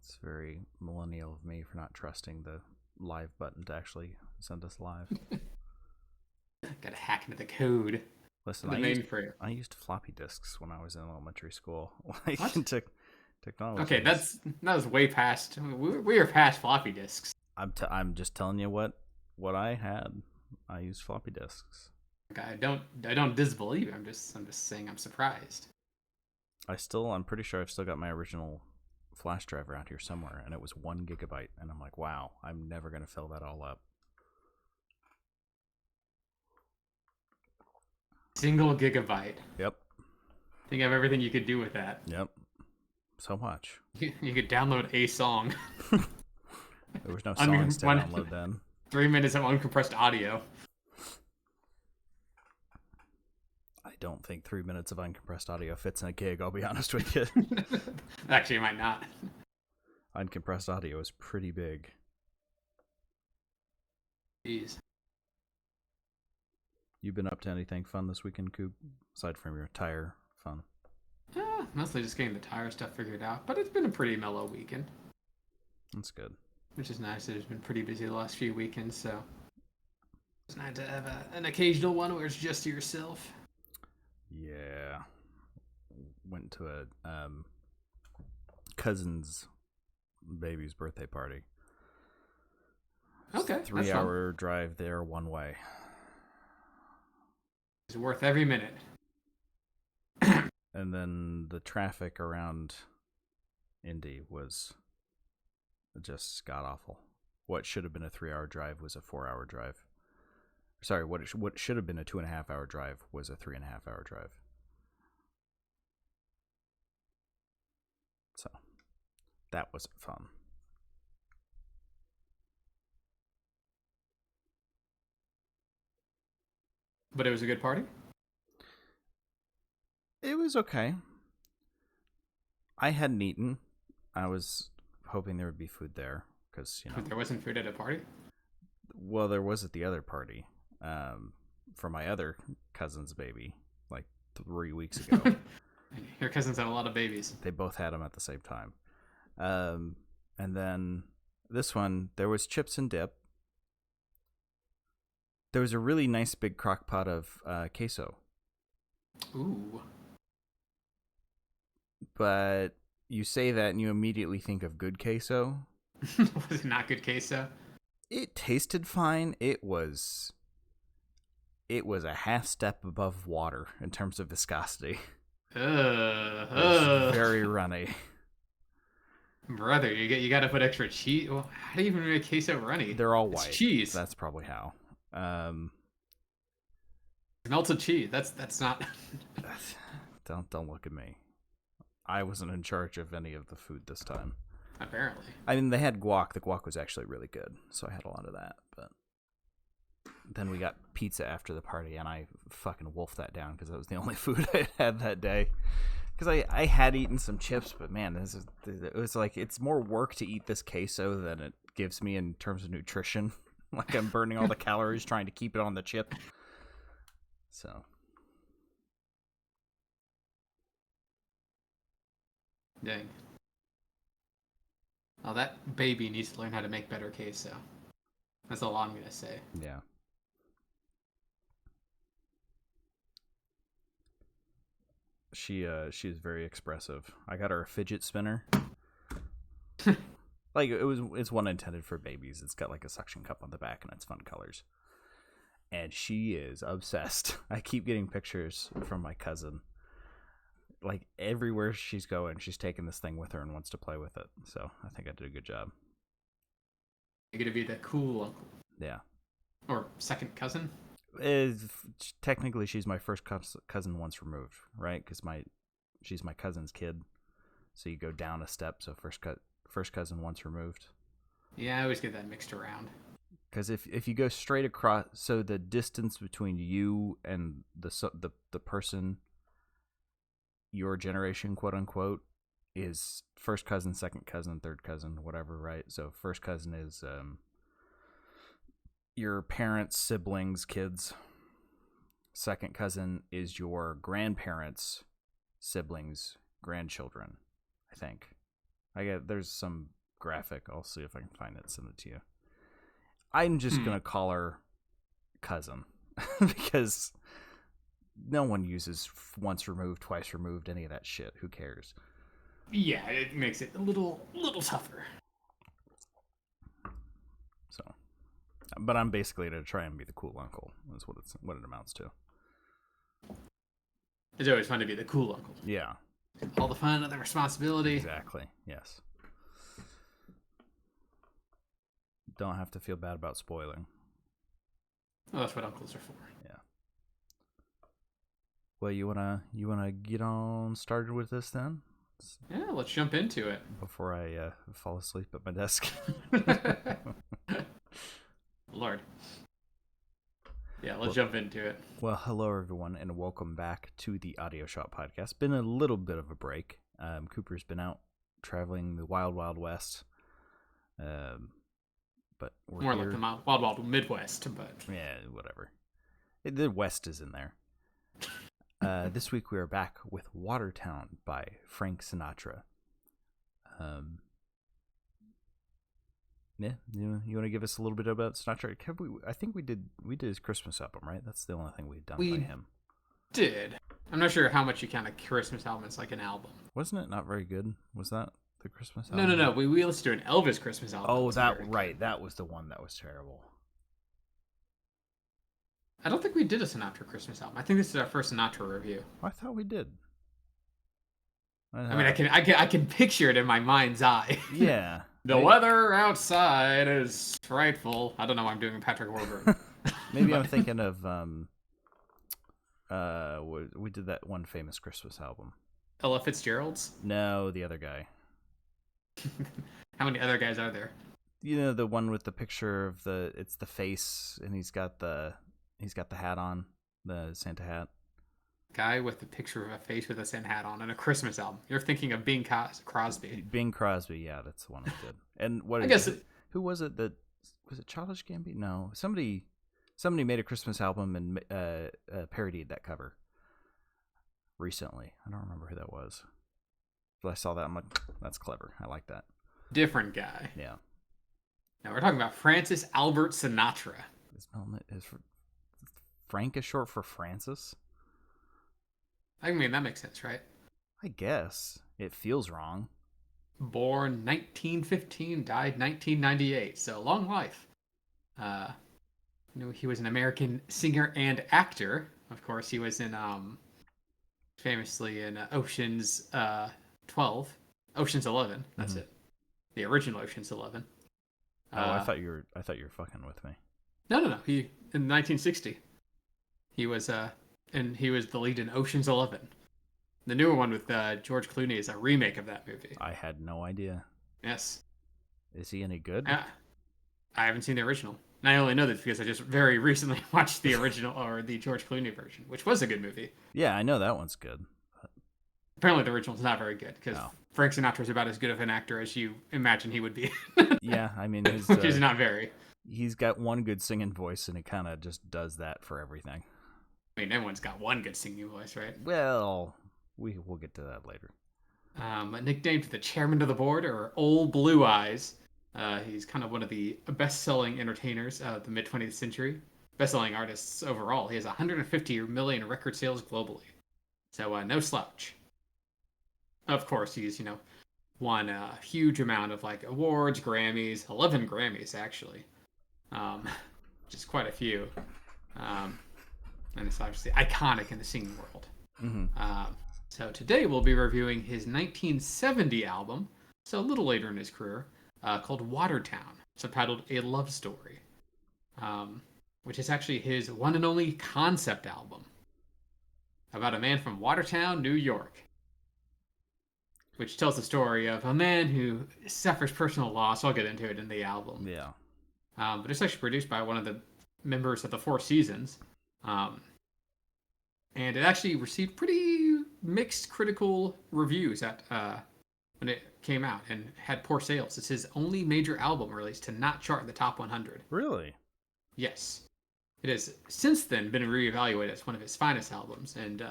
It's very millennial of me for not trusting the live button to actually send us live. Gotta hack into the code. Listen, The mainframe. I used floppy disks when I was in elementary school. Like What? technology Okay, has. that was way past. We are past floppy disks. I'm just telling you what I had. I used floppy disks. Okay, I don't disbelieve it. I'm just saying I'm surprised. I'm pretty sure I've still got my original flash drive around here somewhere, and it was 1 GB, and I'm like, wow, I'm never gonna fill that all up. Single gigabyte. Yep. Think of everything you could do with that. Yep. So much. You could download a song. There was no songs to download then. 3 minutes of uncompressed audio. I don't think 3 minutes of uncompressed audio fits in a gig, I'll be honest with you. Actually, it might not. Uncompressed audio is pretty big. Jeez. You been up to anything fun this weekend, Coop? Aside from your tire fun. Mostly just getting the tire stuff figured out, but it's been a pretty mellow weekend. That's good. Which is nice. It's been pretty busy the last few weekends, so it's nice to have an occasional one where it's just yourself. Yeah. Went to a cousin's baby's birthday party. Okay. 3-hour drive there one way. It's worth every minute. And then the traffic around Indy was just god awful. What should have been a 3-hour drive was a 4-hour drive. Sorry, what should have been a 2.5-hour drive was a 3.5-hour drive. So that wasn't fun. But it was a good party? It was okay. I hadn't eaten. I was hoping there would be food there because But there wasn't food at a party? Well, there was at the other party for my other cousin's baby, like 3 weeks ago. Your cousins have a lot of babies. They both had them at the same time. And then this one, there was chips and dip. There was a really nice big crock pot of queso. Ooh. But you say that and you immediately think of good queso. Was it not good queso? It tasted fine. It was a half step above water in terms of viscosity. It was very runny. Brother, you got to put extra cheese. Well, how do you even make queso runny? They're all It's white. cheese. That's probably how. Melted cheese. That's not. Don't look at me. I wasn't in charge of any of the food this time. Apparently. I mean, they had guac. The guac was actually really good, so I had a lot of that. But then we got pizza after the party, and I fucking wolfed that down because that was the only food I had that day. Because I had eaten some chips, but man, it was like it's more work to eat this queso than it gives me in terms of nutrition. Like I'm burning all the calories trying to keep it on the chip. So. Dang. Well, that baby needs to learn how to make better queso. That's all I'm gonna say. Yeah. She's very expressive. I got her a fidget spinner. Like it's one intended for babies. It's got like a suction cup on the back and it's fun colors. And she is obsessed. I keep getting pictures from my cousin. Like everywhere she's going, she's taking this thing with her and wants to play with it. So I think I did a good job. You're gonna be the cool uncle. Yeah. Or second cousin? Technically, she's my first cousin once removed, right? Because she's my cousin's kid. So you go down a step. So first cousin once removed. Yeah, I always get that mixed around. Because if you go straight across, so the distance between you and the person, your generation, quote unquote, is first cousin, second cousin, third cousin, whatever, right? So first cousin is your parents' siblings' kids. Second cousin is your grandparents' siblings' grandchildren, I think. There's some graphic. I'll see if I can find it. Send it to you. I'm just gonna call her cousin because no one uses once removed, twice removed, any of that shit. Who cares? Yeah, it makes it a little tougher. So, but I'm basically to try and be the cool uncle. That's what it amounts to. It's always fun to be the cool uncle. Yeah. All the fun and the responsibility. Exactly. Yes. Don't have to feel bad about spoiling. Well, that's what uncles are for. Yeah. Well, you wanna get on started with this then? Yeah, let's jump into it. Before I fall asleep at my desk. Lord. Yeah, let's jump into it. Well, hello everyone, and welcome back to the Audio Shop Podcast. Been a little bit of a break. Cooper's been out traveling the wild, wild west. But we're more here. like the wild Midwest, but yeah, whatever. The West is in there. This week we are back with Watertown by Frank Sinatra. Yeah, you want to give us a little bit about Sinatra? I think we did his Christmas album, right? That's the only thing we've done by him. Did. I'm not sure how much you count a Christmas album as like an album. Wasn't it not very good? Was that the Christmas album? No. We listened to an Elvis Christmas album. Oh, that right. That was the one that was terrible. I don't think we did a Sinatra Christmas album. I think this is our first Sinatra review. I thought we did. I mean, I can picture it in my mind's eye. Yeah. The weather outside is frightful. I don't know why I'm doing Patrick Warburton. Maybe I'm thinking of we did that one famous Christmas album. Ella Fitzgerald's? No, the other guy. How many other guys are there? You know, the one with the picture of it's the face, and he's got the hat on, the Santa hat. Guy with the picture of a face with a Santa hat on and a Christmas album. You're thinking of Bing Crosby. Bing Crosby, yeah, that's the one I did. And who was it that was it? Childish Gambino? No, somebody made a Christmas album and parodied that cover recently. I don't remember who that was, but I saw that. I'm like, that's clever. I like that. Different guy. Yeah. Now we're talking about Francis Albert Sinatra. Is Frank is short for Francis? I mean, that makes sense, right? I guess. It feels wrong. Born 1915, died 1998, so long life. He was an American singer and actor. Of course, he was in famously in Ocean's 11. That's it. The original Ocean's 11. I thought you were fucking with me. No. He in 1960. He was and he was the lead in Ocean's 11. The newer one with George Clooney is a remake of that movie. I had no idea. Yes. Is he any good? I haven't seen the original. And I only know this because I just very recently watched the original, or the George Clooney version, which was a good movie. Yeah, I know that one's good. But... apparently the original's not very good, because Frank Sinatra's about as good of an actor as you imagine he would be. Yeah, I mean... which is not very. He's got one good singing voice, and he kind of just does that for everything. I mean, everyone's got one good singing voice, right? Well, we'll get to that later. Nicknamed the chairman of the board, or Old Blue Eyes. He's kind of one of the best-selling entertainers of the mid-20th century. Best-selling artists overall. He has 150 million record sales globally. So, no slouch. Of course, he's, won a huge amount of, awards, Grammys. 11 Grammys, actually. Which is quite a few. And it's obviously iconic in the singing world. Mm-hmm. So today we'll be reviewing his 1970 album, so a little later in his career, called Watertown, subtitled A Love Story, which is actually his one and only concept album about a man from Watertown, New York, which tells the story of a man who suffers personal loss. I'll get into it in the album. Yeah. But it's actually produced by one of the members of the Four Seasons. And it actually received pretty mixed critical reviews when it came out, and had poor sales. It's his only major album released to not chart in the top 100. Really? Yes. It has since then been reevaluated as one of his finest albums, and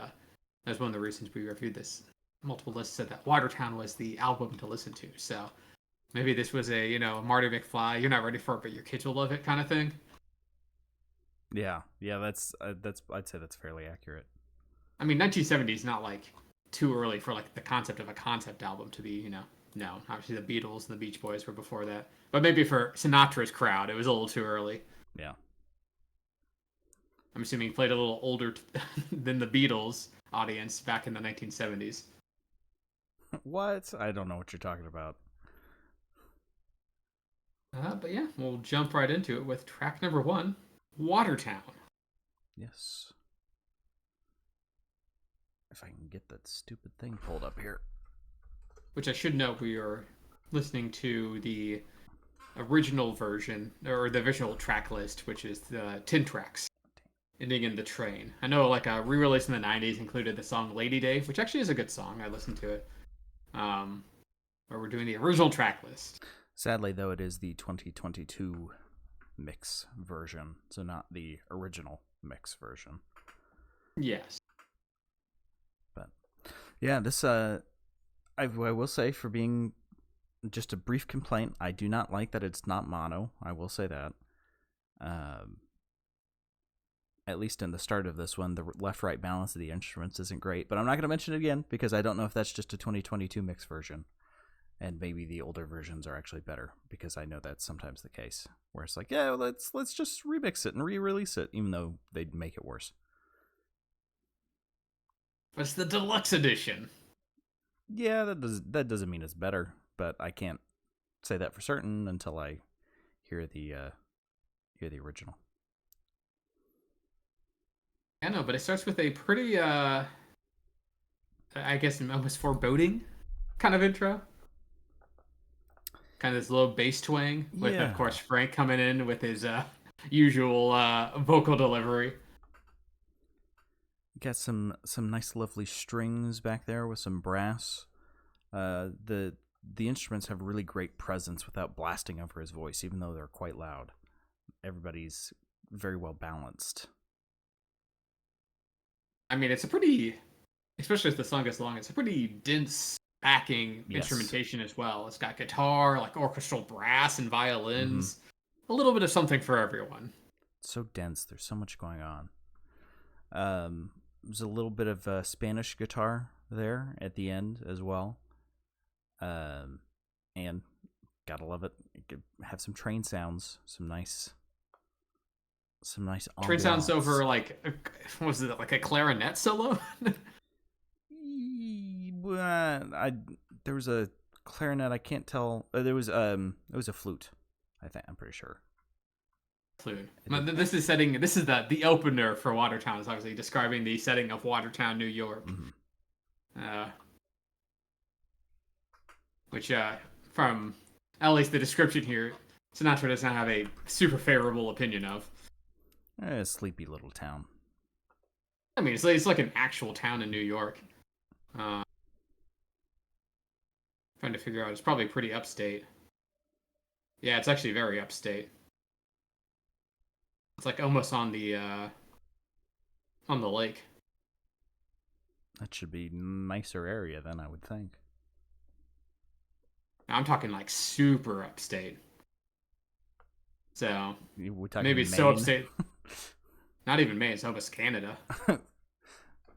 that's one of the reasons we reviewed this multiple lists said that Watertown was the album to listen to. So maybe this was a Marty McFly, you're not ready for it, but your kids will love it kind of thing. Yeah, that's I'd say that's fairly accurate. I mean, 1970 is not like too early for like the concept of a concept album to be, no. Obviously, the Beatles and the Beach Boys were before that, but maybe for Sinatra's crowd, it was a little too early. Yeah. I'm assuming he played a little older than the Beatles audience back in the 1970s. What? I don't know what you're talking about. But yeah, we'll jump right into it with track number 1, Watertown. Yes. If I can get that stupid thing pulled up here. Which I should note, we are listening to the original version, or the original track list, which is the 10 tracks, ending in the train. I know like a re-release in the 90s included the song Lady Day, which actually is a good song. I listened to it. Where we're doing the original track list. Sadly, though, it is the 2022 mix version, so not the original mix version. Yes. But yeah, this I will say, for being just a brief complaint, I do not like that it's not mono. I will say that. At least in the start of this one, the left-right balance of the instruments isn't great. But I'm not going to mention it again because I don't know if that's just a 2022 mix version. And maybe the older versions are actually better, because I know that's sometimes the case. Where it's like, yeah, let's just remix it and re-release it, even though they'd make it worse. But it's the deluxe edition. Yeah, that doesn't mean it's better, but I can't say that for certain until I hear the original. I know, but it starts with a pretty, I guess, almost foreboding kind of intro. Kind of this low bass twang with, of course, Frank coming in with his usual vocal delivery. Got some nice, lovely strings back there with some brass. The instruments have really great presence without blasting over his voice, even though they're quite loud. Everybody's very well balanced. I mean, it's a pretty, especially as the song gets long, it's a pretty dense backing instrumentation as well. It's got guitar, like orchestral brass and violins. Mm-hmm. A little bit of something for everyone. It's so dense. There's so much going on. There's a little bit of Spanish guitar there at the end as well. And gotta love it. It could have some train sounds, some nice train sounds over like was it like a clarinet solo? There was a clarinet. I can't tell. There was it was a flute. I'm pretty sure. Flute. This is the opener for Watertown. It's obviously describing the setting of Watertown, New York. Mm-hmm. Which from at least the description here, Sinatra does not have a super favorable opinion of. A sleepy little town. I mean, it's like an actual town in New York. Trying to figure out, it's probably pretty upstate. Yeah, it's actually very upstate. It's like almost on the lake. That should be a nicer area then, I would think. I'm talking like super upstate. So maybe it's Maine? so upstate. Not even Maine, it's almost Canada.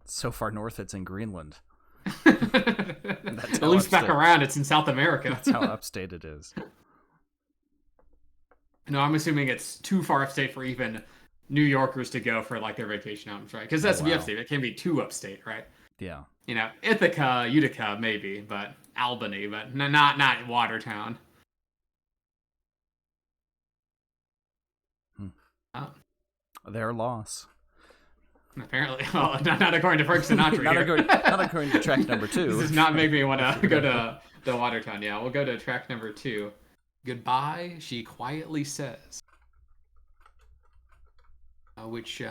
So far north, it's in Greenland. It loops back around, it's in South America. That's how upstate it is. No, I'm assuming it's too far upstate for even New Yorkers to go for like their vacation outings, right? Because that's to be upstate. It can be too upstate, right? Yeah. Ithaca, Utica, maybe, but Albany, but not Watertown. Their loss. Apparently, well, not according to Frank Sinatra. not according to track number 2. This does not make me want to go to the Watertown. Yeah, we'll go to track number 2. Goodbye, she quietly says. Which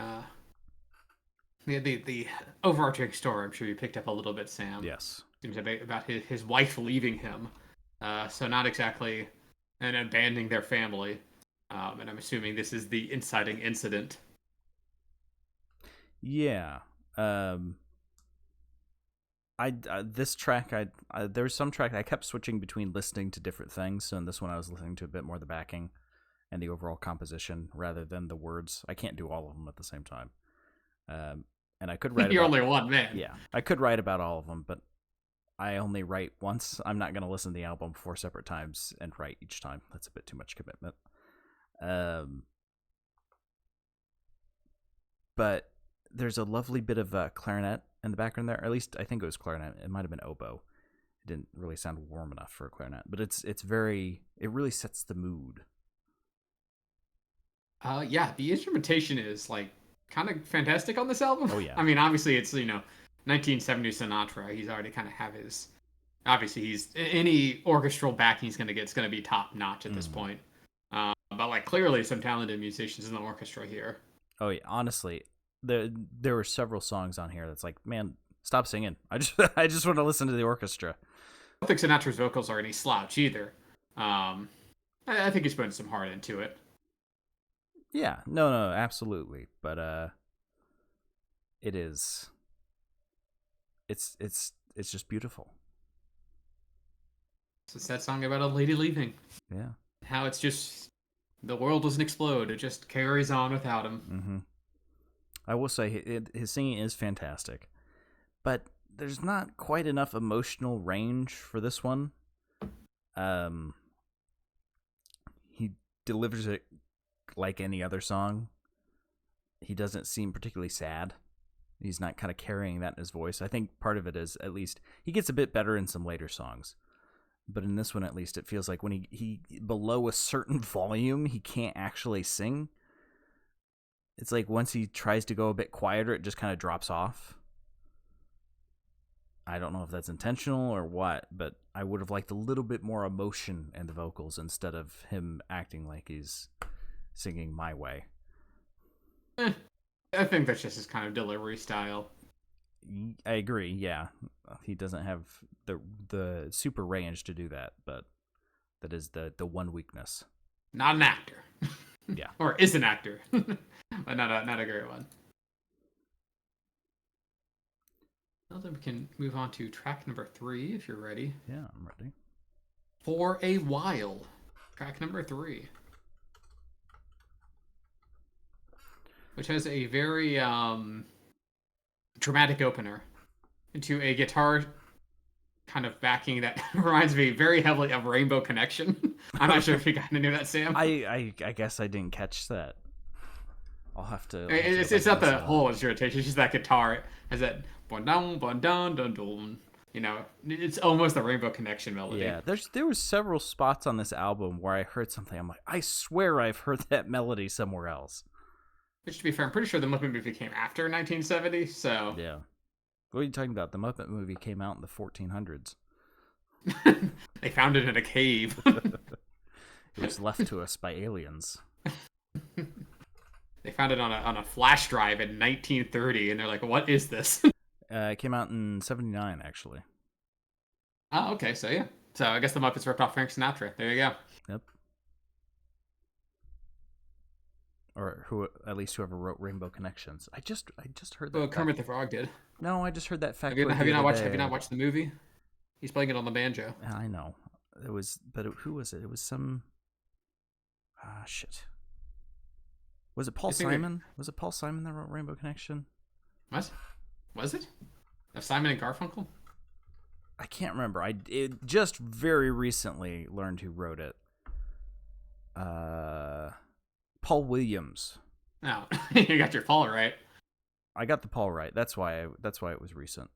the overarching story, I'm sure you picked up a little bit, Sam. Yes. Seems about his wife leaving him. So not exactly and abandoning their family. And I'm assuming this is the inciting incident. Yeah. This track there was some track I kept switching between listening to different things. So in this one I was listening to a bit more the backing and the overall composition rather than the words. I can't do all of them at the same time. And I could write You're about only one man. yeah, I could write about all of them, but I only write once. I'm not going to listen to the album 4 separate times and write each time. That's a bit too much commitment. But there's a lovely bit of clarinet in the background there. Or at least I think it was clarinet. It might have been oboe. It didn't really sound warm enough for a clarinet, but it really sets the mood. Yeah, the instrumentation is like kind of fantastic on this album. Oh yeah. I mean, obviously it's 1970 Sinatra. He's already kind of have his. Obviously, he's any orchestral backing he's gonna get is gonna be top notch at this point. But like clearly some talented musicians in the orchestra here. Oh yeah, honestly, there were several songs on here that's like, man, stop singing. I just want to listen to the orchestra. I don't think Sinatra's vocals are any slouch either. I think he's putting some heart into it. Yeah, no, absolutely. But it's just beautiful. It's a sad song about a lady leaving. Yeah. How it's just the world doesn't explode; it just carries on without him. Mm-hmm. I will say his singing is fantastic, but there's not quite enough emotional range for this one. He delivers it like any other song. He doesn't seem particularly sad. He's not kind of carrying that in his voice. I think part of it is, at least, he gets a bit better in some later songs. But in this one, at least, it feels like when he below a certain volume, he can't actually sing. It's like once he tries to go a bit quieter, it just kind of drops off. I don't know if that's intentional or what, but I would have liked a little bit more emotion in the vocals instead of him acting like he's singing my way. I think that's just his kind of delivery style. I agree, yeah. He doesn't have the super range to do that, but that is the one weakness. Not an actor. Yeah. Or is an actor. But not a great one. Well, then we can move on to track number 3 if you're ready. Yeah, I'm ready. For a While. Track number 3. Which has a very dramatic opener into a guitar kind of backing that reminds me very heavily of Rainbow Connection. I'm not sure if you kind of knew that, Sam. I guess I didn't catch that. I'll have to. It's not the whole instrumentation. It's just that guitar. It has that bon dun dun dun dun. It's almost the Rainbow Connection melody. Yeah, there was several spots on this album where I heard something. I'm like, I swear I've heard that melody somewhere else. Which, to be fair, I'm pretty sure the Muppet movie came after 1970, so... Yeah. What are you talking about? The Muppet movie came out in the 1400s. They found it in a cave. It was left to us by aliens. They found it on a flash drive in 1930, and they're like, what is this? It came out in 79, actually. Oh, okay, so yeah. So I guess the Muppets ripped off Frank Sinatra. There you go. Yep. Or at least whoever wrote Rainbow Connections. I just heard that. Oh, Kermit the Frog did. No, I just heard that fact. Have you not watched the movie? He's playing it on the banjo. I know. Who was it? It was some. Shit. Was it Paul Simon? Was it Paul Simon that wrote Rainbow Connection? What? Was it? Of Simon and Garfunkel? I can't remember. I just very recently learned who wrote it. Paul Williams. No, you got your Paul right. I got the Paul right. That's why it was recent.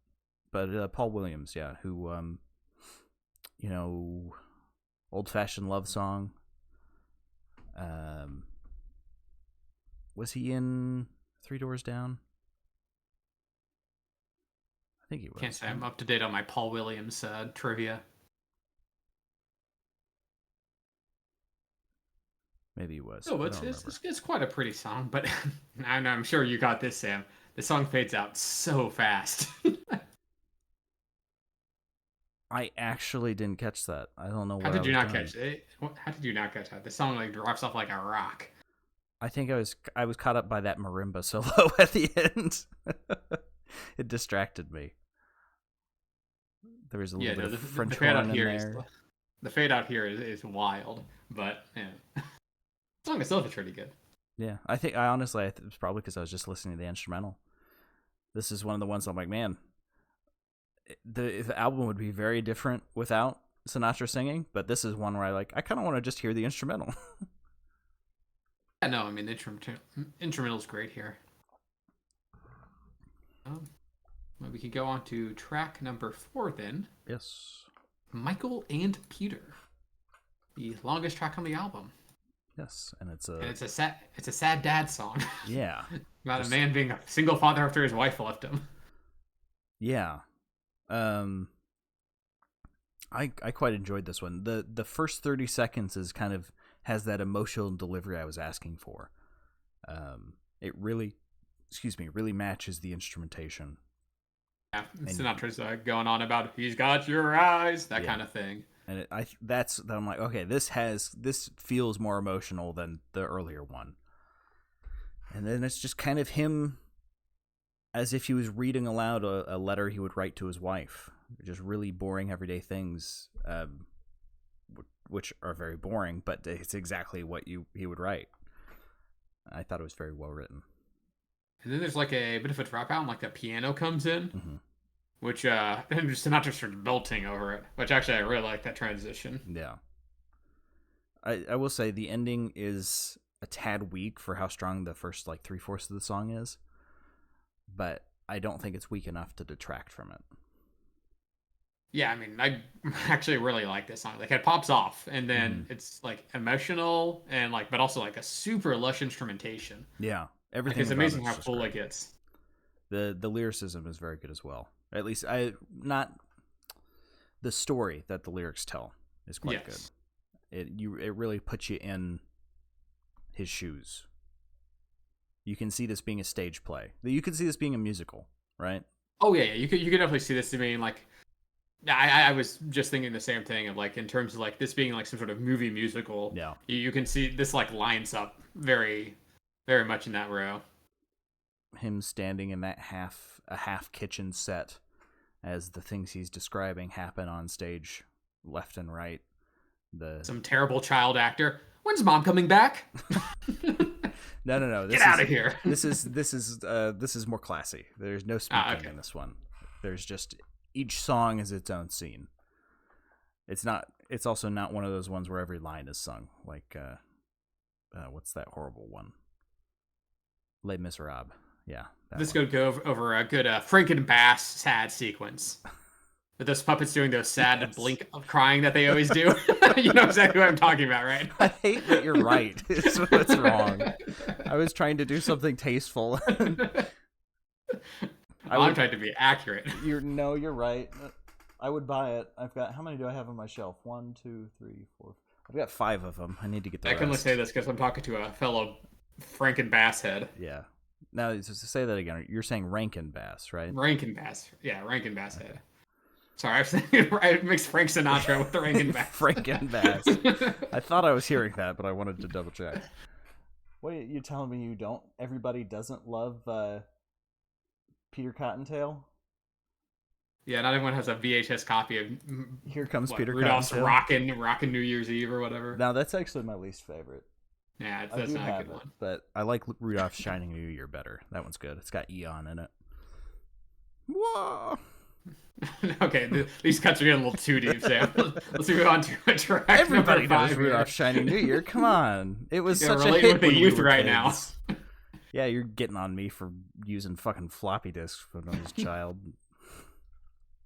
But Paul Williams, yeah, who Old Fashioned Love Song. Was he in Three Doors Down? I think he was. Can't say I'm up to date on my Paul Williams trivia. Maybe he was. Oh, it's quite a pretty song, but I'm sure you got this, Sam. The song fades out so fast. I actually didn't catch that. I don't know. How did you not catch it? How did you not catch that? The song like drops off like a rock. I think I was caught up by that marimba solo at the end. It distracted me. There was a Yeah, little no, bit of the French fade out horn in here is there. the fade out here is wild, but yeah, the song itself is pretty good. Yeah, it's probably because I was just listening to the instrumental. This is one of the ones I'm like, man, the album would be very different without Sinatra singing, but this is one where I kind of want to just hear the instrumental. Yeah, no, I mean instrumental's great here. Well, we could go on to track number 4 then. Yes. Michael and Peter, the longest track on the album. Yes, and it's a sad dad song. Yeah. About a man being a single father after his wife left him. Yeah. I quite enjoyed this one. The first 30 seconds is kind of has that emotional delivery I was asking for. It really matches the instrumentation. Yeah, Sinatra's going on about he's got your eyes, that kind of thing. And I'm like, okay, this feels more emotional than the earlier one. And then it's just kind of him as if he was reading aloud a letter he would write to his wife. Just really boring everyday things, which are very boring, but it's exactly what he would write. I thought it was very well written. And then there's like a bit of a dropout, and like the piano comes in, which and Sinatra starts belting over it, which actually I really like that transition. Yeah. I will say the ending is a tad weak for how strong the first like 3/4 of the song is, but I don't think it's weak enough to detract from it. Yeah, I mean, I actually really like this song. Like, it pops off, and then it's like emotional and like, but also like a super lush instrumentation. Yeah, everything. Like, it's amazing how full it gets. The lyricism is very good as well. At least not the story that the lyrics tell is quite good. It really puts you in his shoes. You can see this being a stage play. You can see this being a musical, right? Oh yeah. You could definitely see this being like. I was just thinking the same thing of like in terms of like this being like some sort of movie musical. Yeah. You can see this like lines up very, very much in that row. Him standing in that half kitchen set as the things he's describing happen on stage, left and right. Some terrible child actor. When's mom coming back? No. Get out of here. This is more classy. There's no speaking in this one. There's just each song is its own scene. It's also not one of those ones where every line is sung. Like what's that horrible one? Les Miserables. Yeah. This could go over a good Frank and Bass sad sequence. With those puppets doing those sad blink of crying that they always do. You know exactly what I'm talking about, right? I hate that you're right. It's what's wrong. I was trying to do something tasteful. I'm trying to be accurate. You're right. I would buy it. How many do I have on my shelf? 1, 2, 3, 4. I've got 5 of them. I need to get the rest. I can only say this because I'm talking to a fellow Frank and Bass head. Yeah. Now, to say that again, you're saying Rankin Bass, right? Rankin Bass. Yeah, Rankin Bass head. Sorry, I was thinking I mixed Frank Sinatra with the Rankin Bass. Rankin Bass. I thought I was hearing that, but I wanted to double check. Wait, you're telling me everybody doesn't love Peter Cottontail? Yeah, not everyone has a VHS copy of Here Comes Peter Rudolph's Cottontail. Rockin' New Year's Eve or whatever. Now, that's actually my least favorite. Yeah, that's not a good one. But I like Rudolph's Shining New Year better. That one's good. It's got Eon in it. Whoa! Okay, these cuts are getting a little too deep, Sam. Let's move on to a track. Everybody knows Rudolph's Shining New Year. Come on. It was such a hit with the youth right now. Yeah, you're getting on me for using fucking floppy disks when I was a child.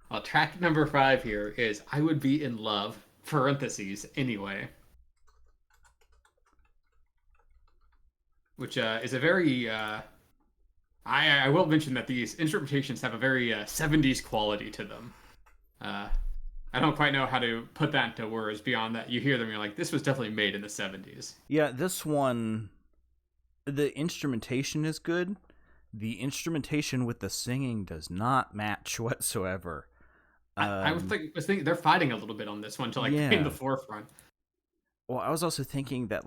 Well, track number 5 here is I Would Be in Love, parentheses, anyway. Which is a very... I will mention that these instrumentations have a very 70s quality to them. I don't quite know how to put that into words beyond that. You hear them, you're like, this was definitely made in the 70s. Yeah, this one, the instrumentation is good. The instrumentation with the singing does not match whatsoever. I was thinking they're fighting a little bit on this one to be in the forefront. Well, I was also thinking that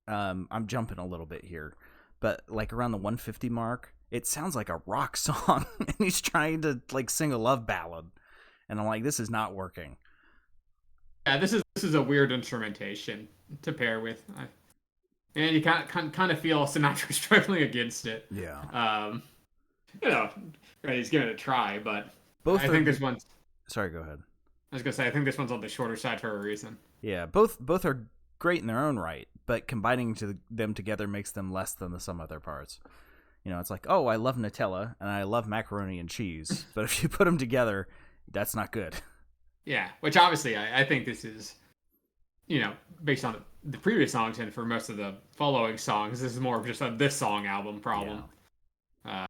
I'm jumping a little bit here, but like around the 150 mark, it sounds like a rock song, and he's trying to sing a love ballad, And I'm like, this is not working. Yeah, this is a weird instrumentation to pair with, and you kind of feel Sinatra struggling against it. Yeah. You know, right, he's giving it a try, but Both I are. think this one's. Sorry, go ahead. I was gonna say I think this one's on the shorter side for a reason. Yeah, both are great in their own right, but combining them together makes them less than the some other parts. You know, it's like, oh, I love Nutella and I love macaroni and cheese, but if you put them together, that's not good. Yeah, which obviously I think this is, based on the previous songs and for most of the following songs, this is more of just a this song album problem. Yeah.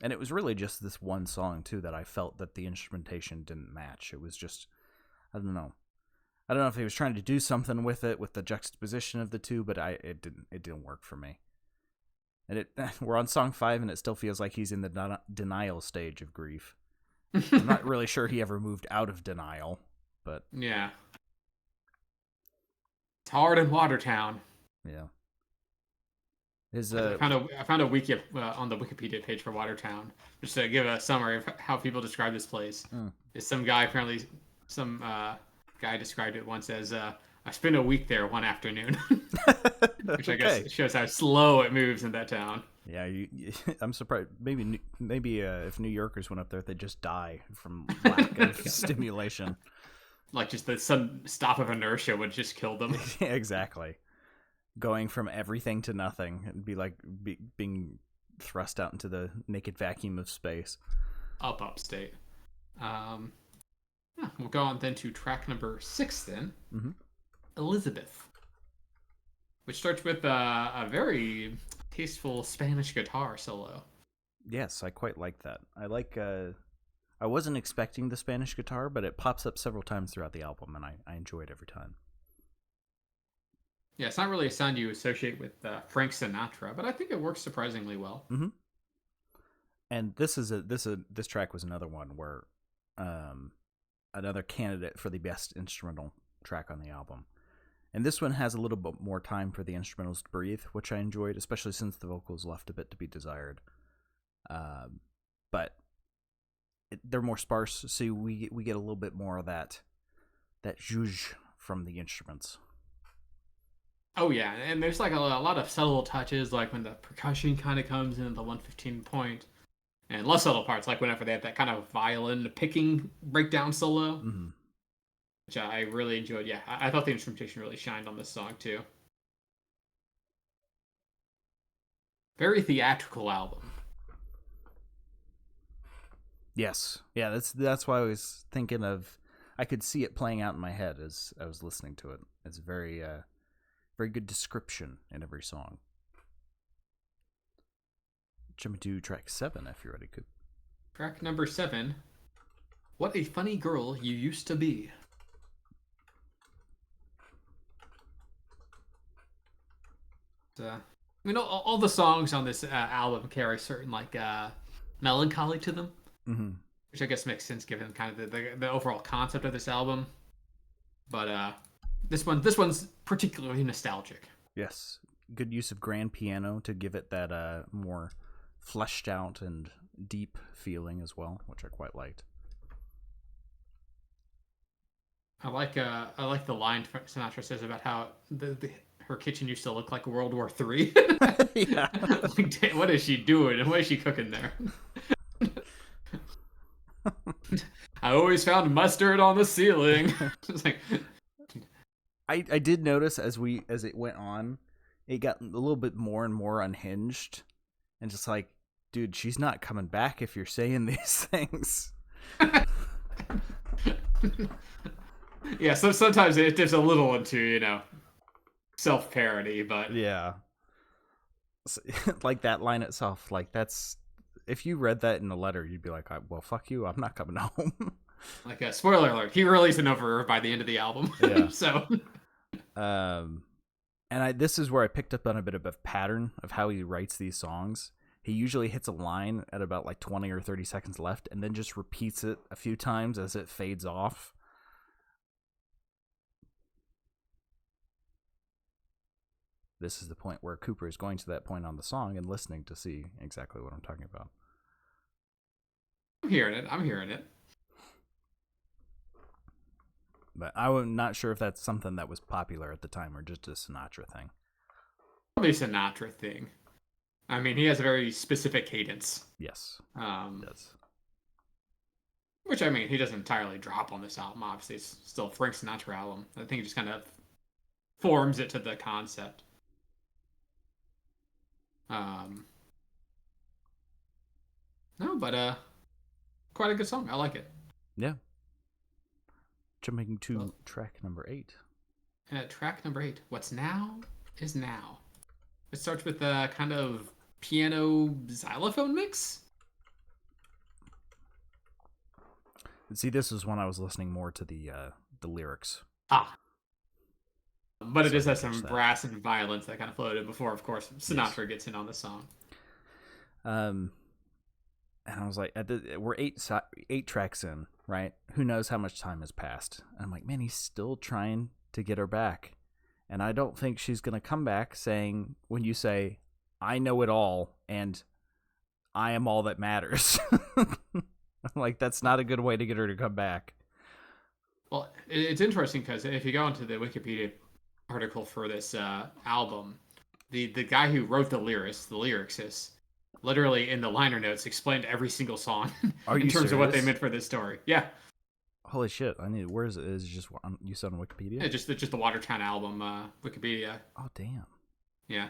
And it was really just this one song too that I felt that the instrumentation didn't match. It was just, I don't know. I don't know if he was trying to do something with it, with the juxtaposition of the two, but it didn't work for me. And we're on song 5, and it still feels like he's in the denial stage of grief. I'm not really sure he ever moved out of denial, but yeah, it's hard in Watertown. Yeah. I found a wiki on the Wikipedia page for Watertown, just to give a summary of how people describe this place. Is some guy guy described it once as I spent a week there one afternoon, which I guess shows how slow it moves in that town. Yeah, I'm surprised. Maybe if New Yorkers went up there, they'd just die from lack of stimulation. Like just the sudden stop of inertia would just kill them. Yeah, exactly. Going from everything to nothing and be like being thrust out into the naked vacuum of space. Upstate. We'll go on then to track number 6 then. Mm-hmm. Elizabeth. Which starts with a very tasteful Spanish guitar solo. Yes, I quite like that. I wasn't expecting the Spanish guitar, but it pops up several times throughout the album, and I enjoy it every time. Yeah, it's not really a sound you associate with Frank Sinatra, but I think it works surprisingly well. Mm-hmm. And this track was another one where, another candidate for the best instrumental track on the album. And this one has a little bit more time for the instrumentals to breathe, which I enjoyed, especially since the vocals left a bit to be desired. But they're more sparse, so we get a little bit more of that zhuzh from the instruments. Oh yeah, and there's like a lot of subtle touches, like when the percussion kind of comes in at the 115 point, and less subtle parts, like whenever they have that kind of violin picking breakdown solo, mm-hmm. which I really enjoyed. Yeah, I thought the instrumentation really shined on this song too. Very theatrical album. Yes, yeah, that's why I was thinking of. I could see it playing out in my head as I was listening to it. It's very good description in every song. Jump to track 7 if you're ready, Coop. Track number 7. What a funny girl you used to be. All the songs on this album carry certain melancholy to them, mm-hmm. which I guess makes sense given kind of the overall concept of this album. But this one's particularly nostalgic. Yes, good use of grand piano to give it that more fleshed out and deep feeling as well, which I quite liked. I like the line Sinatra says about how her kitchen used to look like World War III. Yeah. Like, what is she doing and what is she cooking there? I always found mustard on the ceiling. It's like, I did notice as it went on, it got a little bit more and more unhinged, and just like, dude, she's not coming back if you're saying these things. Yeah, so sometimes it dips a little into self-parody, but yeah, like that line itself, like that's, if you read that in a letter, you'd be like, well, fuck you, I'm not coming home. Like a spoiler alert, he released an over by the end of the album. Yeah. So and this is where I picked up on a bit of a pattern of how he writes these songs. He usually hits a line at about like 20 or 30 seconds left and then just repeats it a few times as it fades off. This is the point where Cooper is going to that point on the song and listening to see exactly what I'm talking about. I'm hearing it. But I'm not sure if that's something that was popular at the time or just a Sinatra thing. Probably a Sinatra thing. I mean, he has a very specific cadence. Yes, he does. Which, I mean, he doesn't entirely drop on this album. Obviously, it's still a Frank Sinatra album. I think he just kind of forms it to the concept. No, but quite a good song. I like it. Yeah. Jumping to track number 8. Track number 8. What's Now is Now. It starts with a kind of piano xylophone mix. See, this is when I was listening more to the lyrics. But it does have some brass and violence that kind of floated before, of course, Sinatra gets in on the song. And I was like, we're 8 tracks in, right? Who knows how much time has passed? And I'm like, man, he's still trying to get her back. And I don't think she's going to come back saying, when you say, I know it all, and I am all that matters. I'm like, that's not a good way to get her to come back. Well, it's interesting because if you go into the Wikipedia article for this album, the guy who wrote the lyricist, literally in the liner notes explained every single song in terms of what they meant for this story. Yeah. Holy shit! Where is it? Is it just you said on Wikipedia? Yeah, just the Watertown album, Wikipedia. Oh damn. Yeah.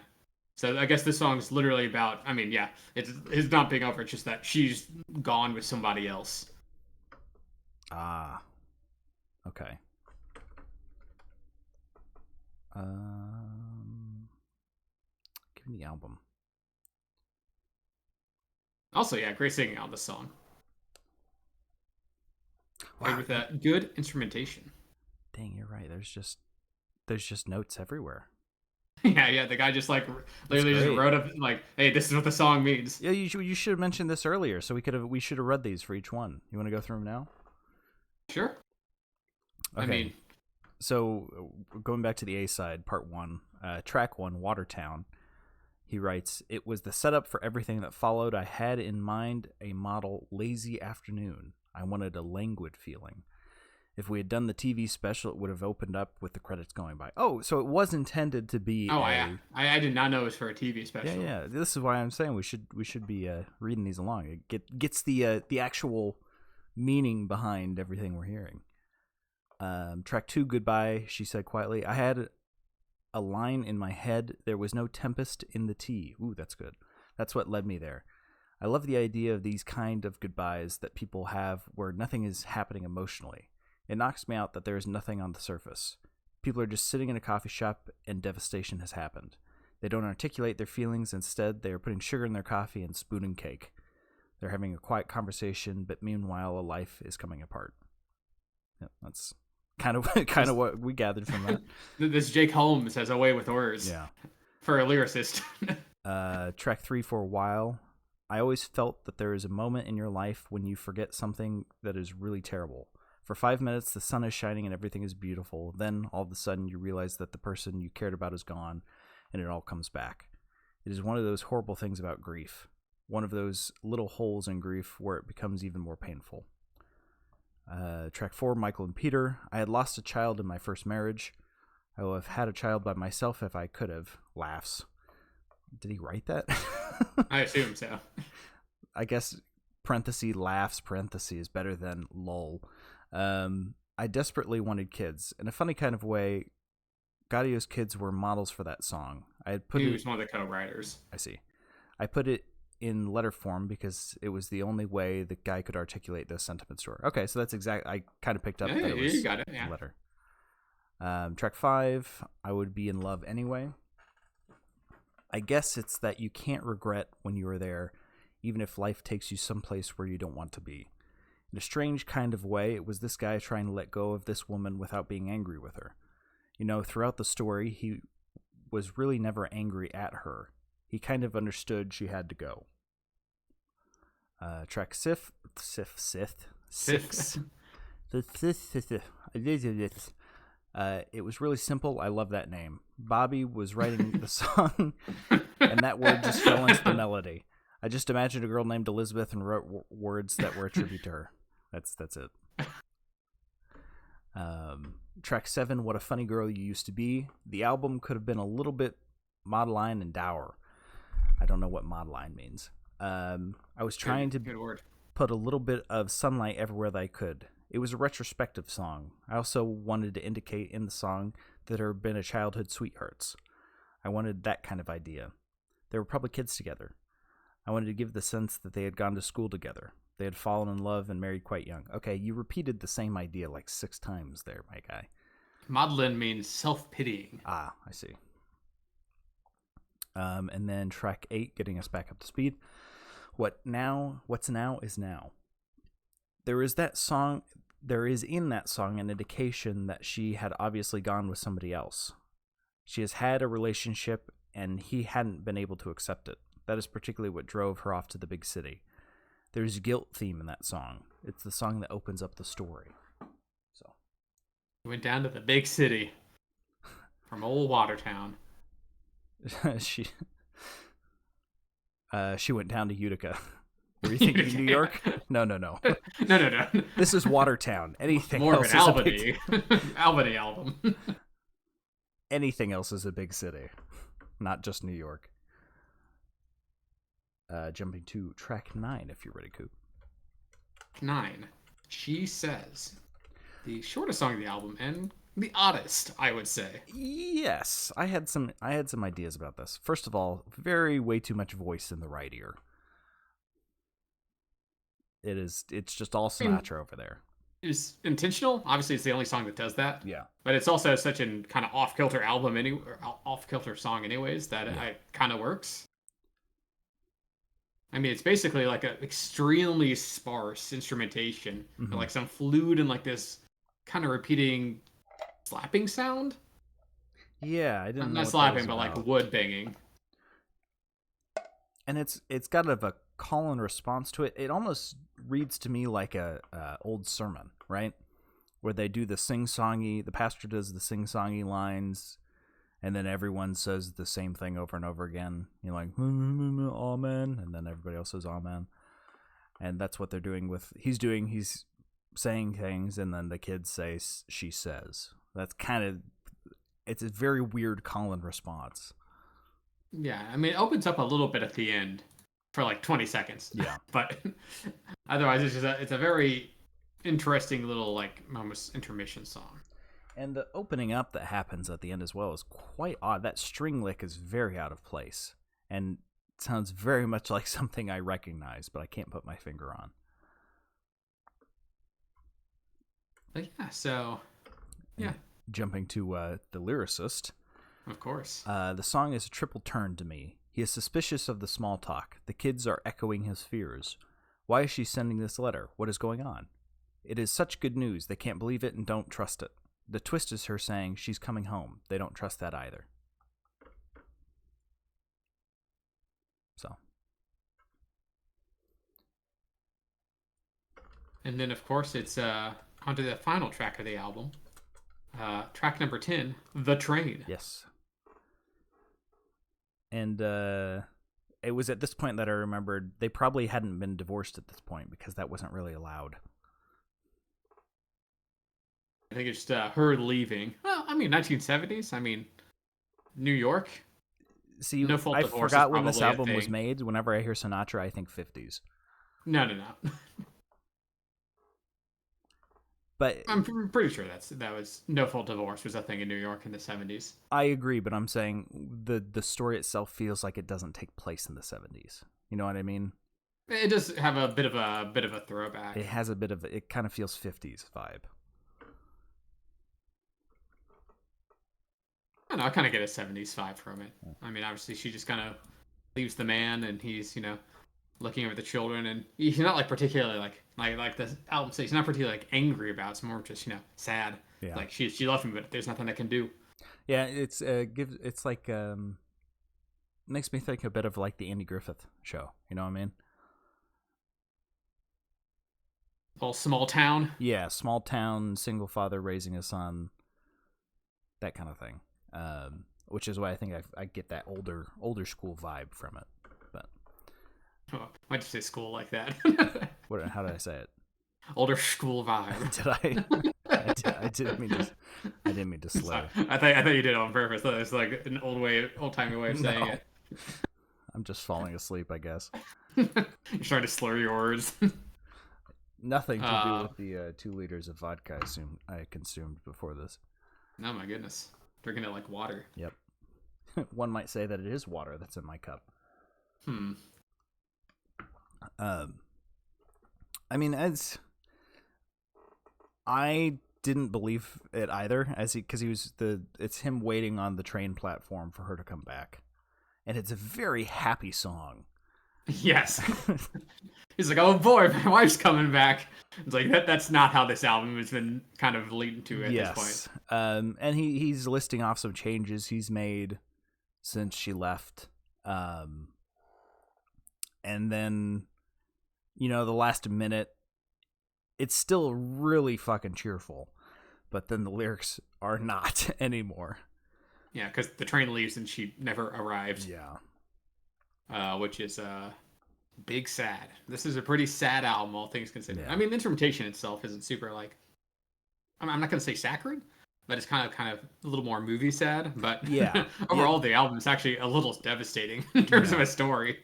So I guess this song is literally about. I mean, yeah, it's not being over. It's just that she's gone with somebody else. Ah. Okay. Give me the album. Also, yeah, great singing on this song. Wow. With a good instrumentation. Dang, you're right. There's just notes everywhere. Yeah. The guy just literally just wrote up like, "Hey, this is what the song means." Yeah, you should have mentioned this earlier, so we should have read these for each one. You want to go through them now? Sure. Okay. I mean, so going back to the A side, part 1, track 1, Watertown. He writes, "It was the setup for everything that followed. I had in mind a model lazy afternoon. I wanted a languid feeling. If we had done the TV special, it would have opened up with the credits going by." Oh, so it was intended to be. I did not know it was for a TV special. Yeah. This is why I'm saying we should be reading these along. It gets the actual meaning behind everything we're hearing. Track 2, Goodbye. She said quietly, "I had a line in my head. There was no tempest in the tea." Ooh, that's good. That's what led me there. I love the idea of these kind of goodbyes that people have where nothing is happening emotionally. It knocks me out that there is nothing on the surface. People are just sitting in a coffee shop and devastation has happened. They don't articulate their feelings. Instead, they are putting sugar in their coffee and spooning cake. They're having a quiet conversation, but meanwhile, a life is coming apart. Yeah, that's kind of what we gathered from that. This Jake Holmes has a way with words. Yeah. For a lyricist. Track 3, For a While. I always felt that there is a moment in your life when you forget something that is really terrible. For 5 minutes, the sun is shining and everything is beautiful. Then, all of a sudden, you realize that the person you cared about is gone, and it all comes back. It is one of those horrible things about grief. One of those little holes in grief where it becomes even more painful. Track 4, Michael and Peter. I had lost a child in my first marriage. I would have had a child by myself if I could have. Laughs. Did he write that? I assume so. I guess parentheses laughs parentheses better than lol. I desperately wanted kids. In a funny kind of way, Gaudio's kids were models for that song. He was one of the co-writers. I see. I put it in letter form because it was the only way the guy could articulate those sentiments to her. Okay, so that's exactly. I kind of picked up that it was you got it, yeah. letter. Track 5, I Would Be in Love Anyway. I guess it's that you can't regret when you are there, even if life takes you someplace where you don't want to be. In a strange kind of way, it was this guy trying to let go of this woman without being angry with her. You know, throughout the story, he was really never angry at her. He kind of understood she had to go. Track 6. It was really simple. I love that name. Bobby was writing the song, and that word just fell into the melody. I just imagined a girl named Elizabeth and wrote words that were a tribute to her. That's it. Track 7, What a Funny Girl You Used to Be. The album could have been a little bit Maudline and dour. I don't know what Maudline means. I was trying to put a little bit of sunlight everywhere that I could. It was a retrospective song. I also wanted to indicate in the song that there had been a childhood sweethearts. I wanted that kind of idea. They were probably kids together. I wanted to give the sense that they had gone to school together. They had fallen in love and married quite young. Okay, you repeated the same idea like 6 times there, my guy. Maudlin means self-pitying. Ah, I see. And then track 8, getting us back up to speed. What's now is now. There is in that song an indication that she had obviously gone with somebody else. She has had a relationship and he hadn't been able to accept it. That is particularly what drove her off to the big city. There's a guilt theme in that song. It's the song that opens up the story. So, He went down to the big city from old Watertown. she went down to Utica. Were you thinking New York? No. No. This is Watertown. Anything More else of an is Albany. Albany album. Anything else is a big city, not just New York. Jumping to track 9, if you're ready, Coop. 9. She Says. The shortest song of the album and the oddest, I would say. Yes, I had some ideas about this. First of all, way too much voice in the right ear. It's just all Sinatra over there. It's intentional. Obviously, it's the only song that does that. Yeah. But it's also such a kind of off-kilter album, off-kilter song, anyways, that it kind of works. I mean, it's basically like an extremely sparse instrumentation, like some flute and like this kind of repeating slapping sound. Yeah, I didn't know. Not slapping, but like wood banging. And it's got a call and response to it. It almost reads to me like a old sermon, right? Where they do the sing-songy, the pastor does the sing-songy lines, and then everyone says the same thing over and over again. You're like, amen, and then everybody else says amen. And that's what they're doing he's saying things, and then the kids say, she says. That's it's a very weird call and response. Yeah, I mean, it opens up a little bit at the end for like 20 seconds. Yeah. But otherwise, it's a very interesting little, like, almost intermission song. And the opening up that happens at the end as well is quite odd. That string lick is very out of place. And it sounds very much like something I recognize, but I can't put my finger on. But yeah, so, yeah. And jumping to the lyricist. Of course. The song is a triple turn to me. He is suspicious of the small talk. The kids are echoing his fears. Why is she sending this letter? What is going on? It is such good news. They can't believe it and don't trust it. The twist is her saying she's coming home. They don't trust that either. So. And then, of course, it's onto the final track of the album. Track number 10, The Train. Yes. And it was at this point that I remembered they probably hadn't been divorced at this point because that wasn't really allowed. I think it's just her leaving. Well, I mean, 1970s. I mean, New York. See, No Fault I Divorce forgot is when this probably a album was thing. made. Whenever I hear Sinatra, I think 50s. No. But I'm pretty sure that was No Fault Divorce was a thing in New York in the 70s. I agree, but I'm saying the story itself feels like it doesn't take place in the 70s. You know what I mean? It does have a bit of a throwback. It has it kind of feels 50s vibe. I don't know, I kind of get a 70s vibe from it. I mean, obviously, she just kind of leaves the man, and he's, looking over the children, and he's not, like, particularly, like the album says, he's not particularly, like, angry about it. It's more just, sad. Yeah. Like, she left him, but there's nothing I can do. Yeah, it's like, makes me think a bit of, like, the Andy Griffith Show. You know what I mean? All small town. Yeah, small town, single father raising a son, that kind of thing. Which is why I think I get that older school vibe from it. But why'd you say school like that? how did I say it? Older school vibe. Did I? I didn't mean to. I didn't mean to slur. I thought you did it on purpose. It's like an old timey way of saying No, I'm just falling asleep, I guess. it. You're trying to slur your words. Nothing to do with the 2 liters of vodka I consumed before this. Oh my goodness, drinking it like water. Yep. One might say that it is water that's in my cup. I mean, I didn't believe it either, because it's him waiting on the train platform for her to come back, and it's a very happy song. Yes. He's like, oh boy, my wife's coming back. It's like that's not how this album has been kind of leading to at this point. And he's listing off some changes he's made since she left. And then, the last minute, it's still really fucking cheerful, but then the lyrics are not anymore. Yeah, because the train leaves and she never arrived. Yeah. Which is big sad. This is a pretty sad album, all things considered. Yeah. I mean, the instrumentation itself isn't super I'm not going to say saccharine, but it's kind of a little more movie sad. But yeah, overall, the album is actually a little devastating in terms of a story.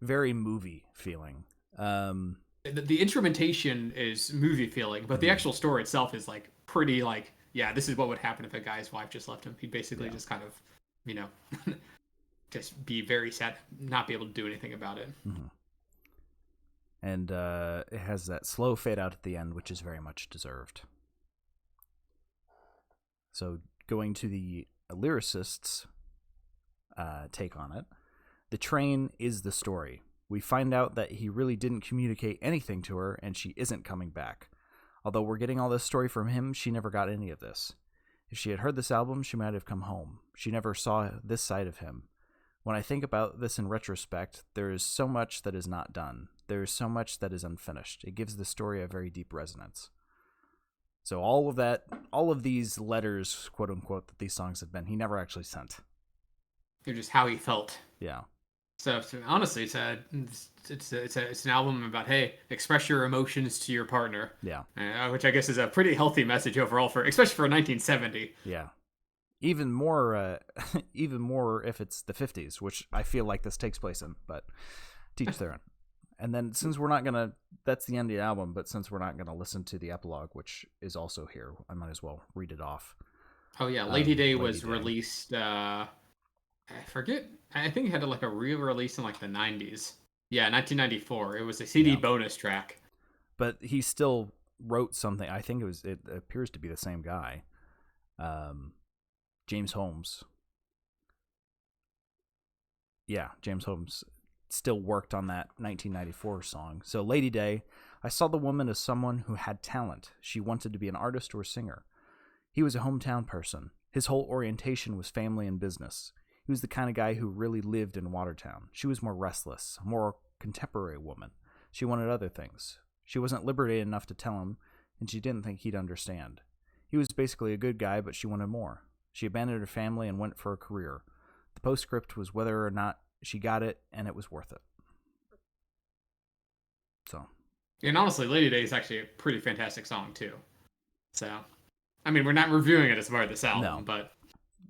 Very movie feeling. The instrumentation is movie feeling, but the actual story itself is pretty yeah, this is what would happen if a guy's wife just left him. He'd basically just kind of, just be very sad, not be able to do anything about it. Mm-hmm. And it has that slow fade out at the end, which is very much deserved. So going to the lyricist's take on it, the train is the story. We find out that he really didn't communicate anything to her, and she isn't coming back. Although we're getting all this story from him, she never got any of this. If she had heard this album, she might have come home. She never saw this side of him. When I think about this in retrospect, there is so much that is not done. There is so much that is unfinished. It gives the story a very deep resonance. So all of these letters, quote unquote, that these songs have been, he never actually sent. They're just how he felt. Yeah. So honestly, it's an album about, hey, express your emotions to your partner. Yeah. Which I guess is a pretty healthy message overall especially for 1970. Yeah. Even more if it's the 50s, which I feel like this takes place in, but teach their own. And then since we're not gonna, that's the end of the album, but since we're not gonna listen to the epilogue, which is also here, I might as well read it off. Oh yeah, Lady Day was released. I forget. I think it had a re-release in the 90s. Yeah, 1994. It was a CD bonus track. But he still wrote something. I think it appears to be the same guy. James Holmes. Yeah, James Holmes still worked on that 1994 song. So Lady Day, I saw the woman as someone who had talent. She wanted to be an artist or a singer. He was a hometown person. His whole orientation was family and business. He was the kind of guy who really lived in Watertown. She was more restless, a more contemporary woman. She wanted other things. She wasn't liberated enough to tell him, and she didn't think he'd understand. He was basically a good guy, but she wanted more. She abandoned her family and went for a career. The postscript was whether or not she got it, and it was worth it. So. And honestly, Lady Day is actually a pretty fantastic song, too. So, I mean, we're not reviewing it as part of this album, but...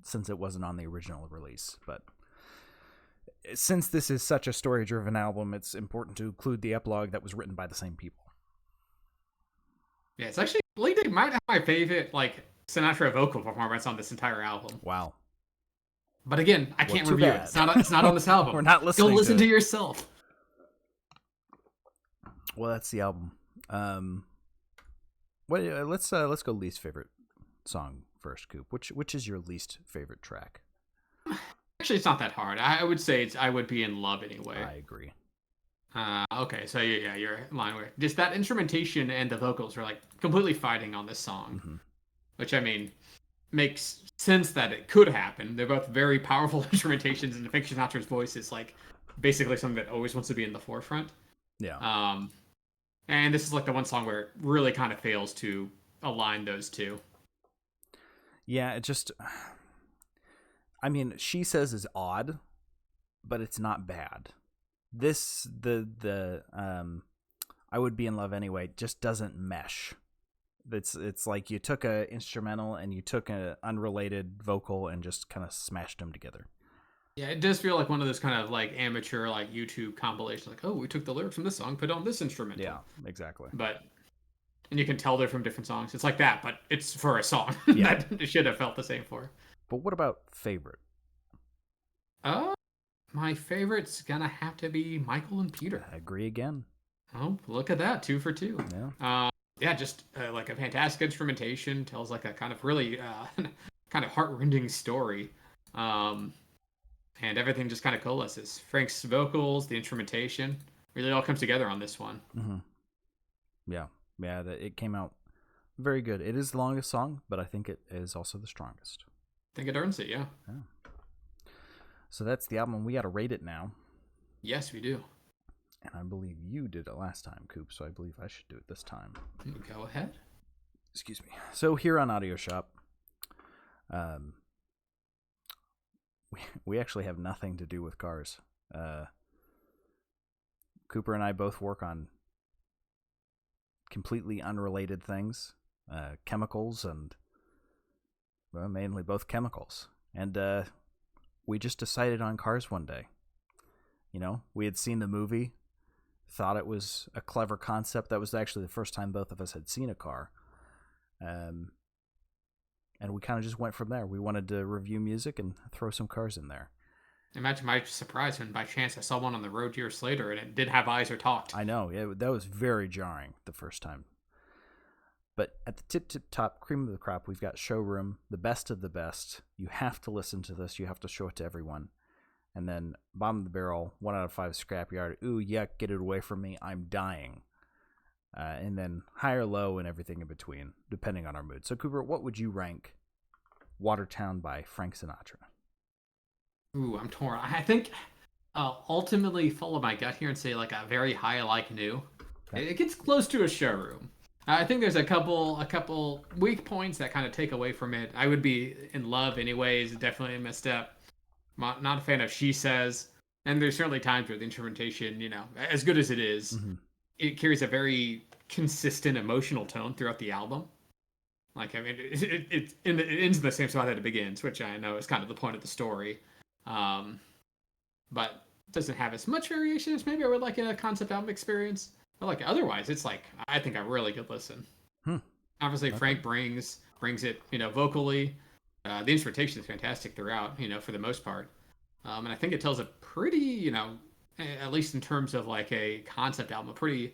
Since it wasn't on the original release, but since this is such a story-driven album, it's important to include the epilogue that was written by the same people. Yeah, it's actually Lady Day might have my favorite Sinatra vocal performance on this entire album. Wow! But again, I can't review it. It's not on this album. We're not listening. Go listen to yourself. Well, that's the album. Let's go least favorite song first, Coop. Which is your least favorite track? Actually, it's not that hard. I would say I Would Be in Love Anyway. I agree. Okay, so yeah, you're in line with just that instrumentation and the vocals are completely fighting on this song, which I mean makes sense that it could happen. They're both very powerful instrumentations, and Frank Sinatra's voice is basically something that always wants to be in the forefront. Yeah. And this is the one song where it really kind of fails to align those two. Yeah, it just... I mean, She Says is odd, but it's not bad. The I Would Be in Love Anyway just doesn't mesh. It's like you took a instrumental and you took an unrelated vocal and just kind of smashed them together. Yeah, it does feel like one of those kind of like amateur like YouTube compilations. Like, oh, we took the lyrics from this song, put on this instrumental. Yeah, exactly. But and you can tell they're from different songs. It's like that, but it's for a song Yeah. that it should have felt the same for. But what about favorite? My favorite's gonna have to be Michael and Peter. I agree again. Oh, look at that, 2 for 2. Yeah. Yeah, just like a fantastic instrumentation, tells like a kind of really kind of heartrending story. And everything just kind of coalesces. Frank's vocals, the instrumentation, really all comes together on this one. Mm-hmm. Yeah, it came out very good. It is the longest song, but I think it is also the strongest. I think it earns it, yeah. So that's the album. We got to rate it now. Yes, we do. And I believe you did it last time, Coop, so I believe I should do it this time. Go ahead. Excuse me. So here on Audio Shop, we actually have nothing to do with cars. Cooper and I both work on completely unrelated things, chemicals, and mainly both chemicals. And we just decided on cars one day. You know, we had seen the movie, thought it was a clever concept. That was actually the first time both of us had seen a car. And we kind of just went from there. We wanted to review music and throw some cars in there. Imagine my surprise when by chance I saw one on the road years later and it did have eyes or talked. I know. That was very jarring the first time. But at the tip top, cream of the crop, we've got Showroom, the best of the best. You have to listen to this. You have to show it to everyone. And then bottom of the barrel, 1 out of 5 Scrapyard. Ooh, yuck, get it away from me. I'm dying. And then high or low and everything in between, depending on our mood. So, Cooper, what would you rank Watertown by Frank Sinatra? Ooh, I'm torn. I think ultimately follow my gut here and say like a very high like new. Okay. It gets close to a Showroom. I think there's a couple weak points that kind of take away from it. I would be in love anyways. Definitely a misstep. Not a fan of She Says. And there's certainly times where the instrumentation, you know, as good as it is, mm-hmm. It carries a very consistent emotional tone throughout the album. Like, I mean, it ends in the same spot that it begins, which I know is kind of the point of the story. But it doesn't have as much variation as maybe I would like in a concept album experience. But like otherwise, it's like, I think a really good listen. Obviously, okay. Frank brings it, you know, vocally. The instrumentation is fantastic throughout, you know, for the most part. And I think it tells a pretty, you know, at least in terms of like a concept album, a pretty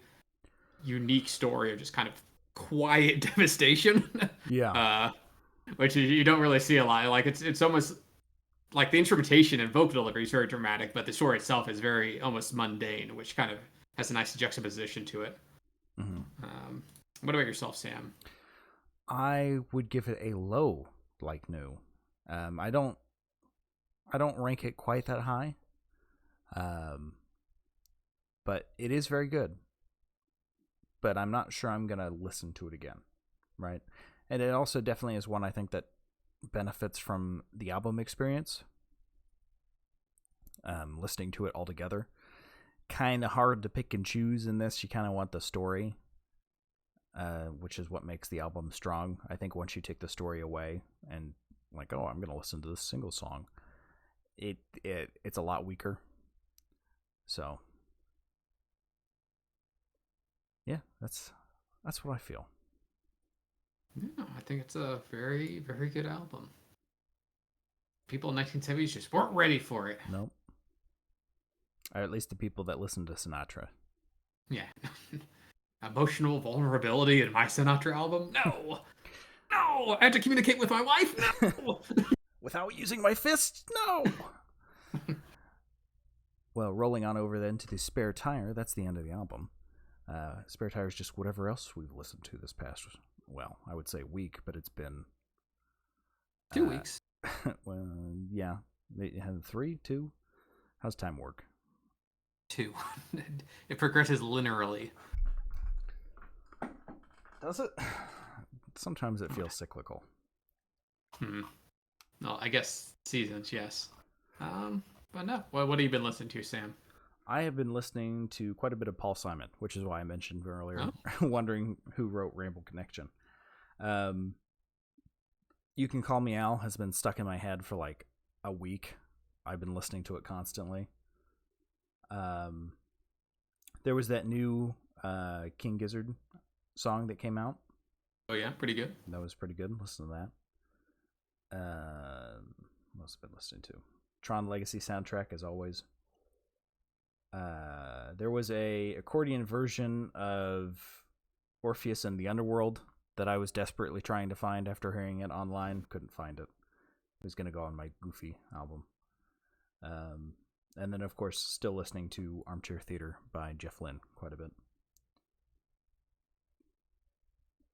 unique story of just kind of quiet devastation. Yeah. Which you don't really see a lot. Like it's almost like the instrumentation and vocal delivery is very dramatic, but the story itself is very almost mundane, which kind of has a nice juxtaposition to it. Mm-hmm. What about yourself, Sam? I would give it a low like new. I don't rank it quite that high. But it is very good. But I'm not sure I'm going to listen to it again, right? And it also definitely is one I think that benefits from the album experience. Listening to it all together. Kind of hard to pick and choose in this. You kind of want the story, which is what makes the album strong. I think once you take the story away and like, oh, I'm going to listen to this single song, it's a lot weaker. So, yeah, that's what I feel. Yeah, I think it's a very, very good album. People in the 1970s just weren't ready for it. Nope. Or at least the people that listen to Sinatra. Yeah. Emotional vulnerability in my Sinatra album? No! No! I have to communicate with my wife? No! Without using my fists? No! Well, rolling on over then to the Spare Tire, that's the end of the album. Spare Tire is just whatever else we've listened to this past, well, I would say week, but it's been 2 weeks. Well, yeah. They had 3, 2? How's time work? 2. It progresses linearly. Does it? Sometimes it feels cyclical. Well, I guess seasons, yes. But no. What have you been listening to, Sam? I have been listening to quite a bit of Paul Simon, which is why I mentioned earlier, wondering who wrote Rainbow Connection. Um, You Can Call Me Al has been stuck in my head for like a week. I've been listening to it constantly. There was that new King Gizzard song that came out. Oh yeah, pretty good. That was pretty good. Listen to that. What else have I been listening to? Tron Legacy soundtrack, as always. There was a accordion version of Orpheus and the Underworld that I was desperately trying to find after hearing it online. Couldn't find it. It was going to go on my Goofy album. And then, of course, still listening to Armchair Theater by Jeff Lynne quite a bit.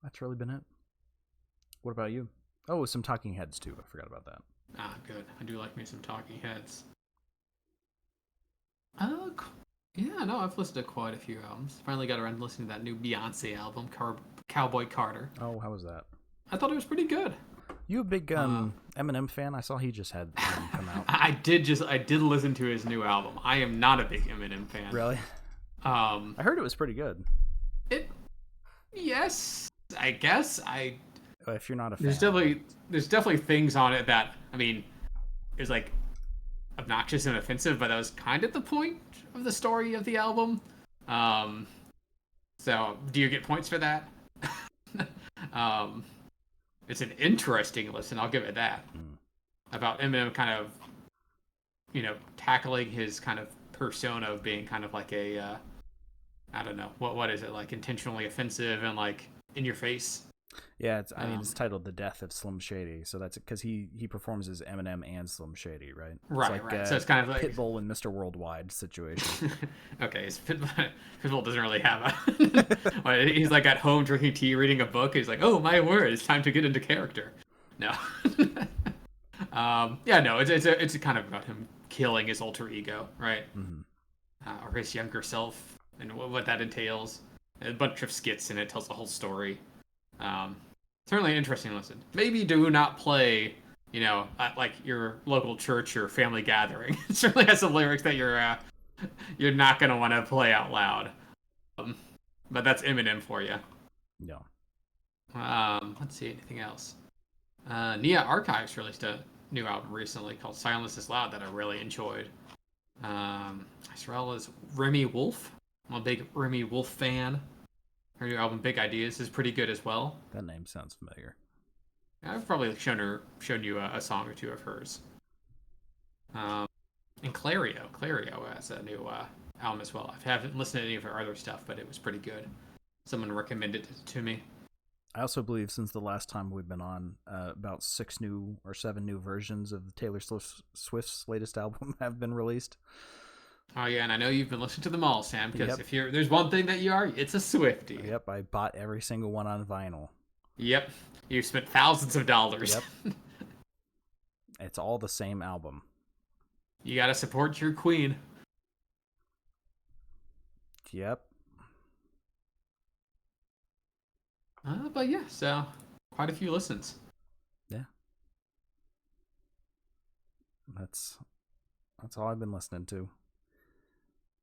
That's really been it. What about you? Oh, some Talking Heads, too. I forgot about that. Ah, good. I do like me some Talking Heads. Yeah, no, I've listened to quite a few albums. Finally got around to listening to that new Beyonce album, Cowboy Carter. Oh, how was that? I thought it was pretty good. You a big Eminem fan? I saw he just had one come out. I did listen to his new album. I am not a big Eminem fan. Really? I heard it was pretty good. Yes, I guess. If you're not a fan, there's definitely things on it that, I mean, is like obnoxious and offensive, but that was kind of the point of the story of the album. So do you get points for that? It's an interesting listen, I'll give it that. About Eminem kind of, tackling his kind of persona of being kind of like a, I don't know, what is it, like intentionally offensive and like in your face. Yeah, it's titled "The Death of Slim Shady," so that's because he performs as Eminem and Slim Shady, right? Right, right. So it's kind of like Pitbull and Mr. Worldwide situation. Okay, so Pitbull doesn't really have a. He's like at home drinking tea, reading a book. He's like, "Oh my word, it's time to get into character." No. Yeah, no, it's kind of about him killing his alter ego, right? Mm-hmm. Or his younger self, and what that entails. A bunch of skits in it, tells the whole story. Certainly an interesting listen. Maybe do not play, at like your local church or family gathering. It certainly has some lyrics that you're not going to want to play out loud. But that's Eminem for you. No. Let's see, anything else? Nia Archives released a new album recently called Silence is Loud that I really enjoyed. As well as Remy Wolf. I'm a big Remy Wolf fan. Her new album, Big Ideas, is pretty good as well. That name sounds familiar. I've probably shown you a song or two of hers. And Clario has a new album as well. I haven't listened to any of her other stuff, but it was pretty good. Someone recommended it to me. I also believe since the last time we've been on, about 6 new or 7 new versions of Taylor Swift's latest album have been released. Oh yeah, and I know you've been listening to them all, Sam, because if there's one thing that you are, it's a Swiftie. Yep, I bought every single one on vinyl. Yep, you've spent thousands of dollars. Yep. It's all the same album. You gotta support your queen. Yep. But yeah, so quite a few listens. Yeah. That's all I've been listening to.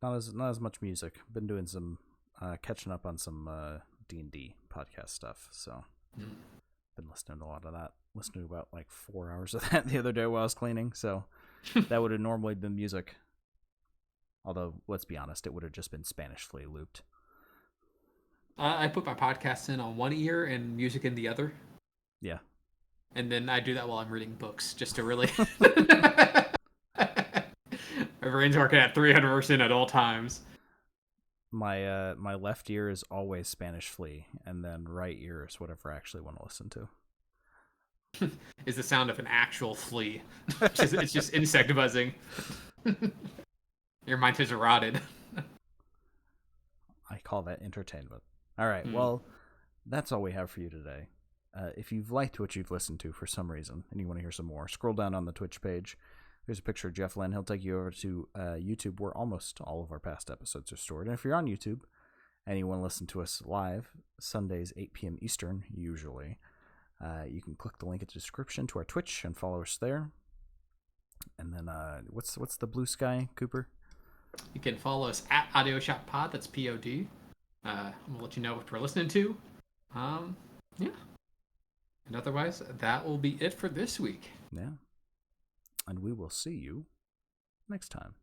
Not as much music. Been doing some catching up on some D&D podcast stuff. So been listening to a lot of that. Listened to about like 4 hours of that the other day while I was cleaning. So that would have normally been music. Although let's be honest, it would have just been Spanish Flea looped. I put my podcasts in on one ear and music in the other. Yeah. And then I do that while I'm reading books, just to really. My brain's working at 300% at all times. My left ear is always Spanish Flea, and then right ear is whatever I actually want to listen to. Is the sound of an actual flea. It's just insect buzzing. Your mind is rotted. I call that entertainment. All right, well, that's all we have for you today. If you've liked what you've listened to for some reason and you want to hear some more, scroll down on the Twitch page. There's a picture of Jeff Lynne. He'll take you over to YouTube, where almost all of our past episodes are stored. And if you're on YouTube and you want to listen to us live, Sundays, 8 p.m. Eastern, usually, you can click the link in the description to our Twitch and follow us there. And then what's the blue sky, Cooper? You can follow us at Audio Shop Pod. That's POD. I'm going to let you know what we're listening to. Yeah. And otherwise, that will be it for this week. Yeah. And we will see you next time.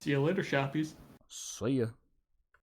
See you later, Shoppies. See ya.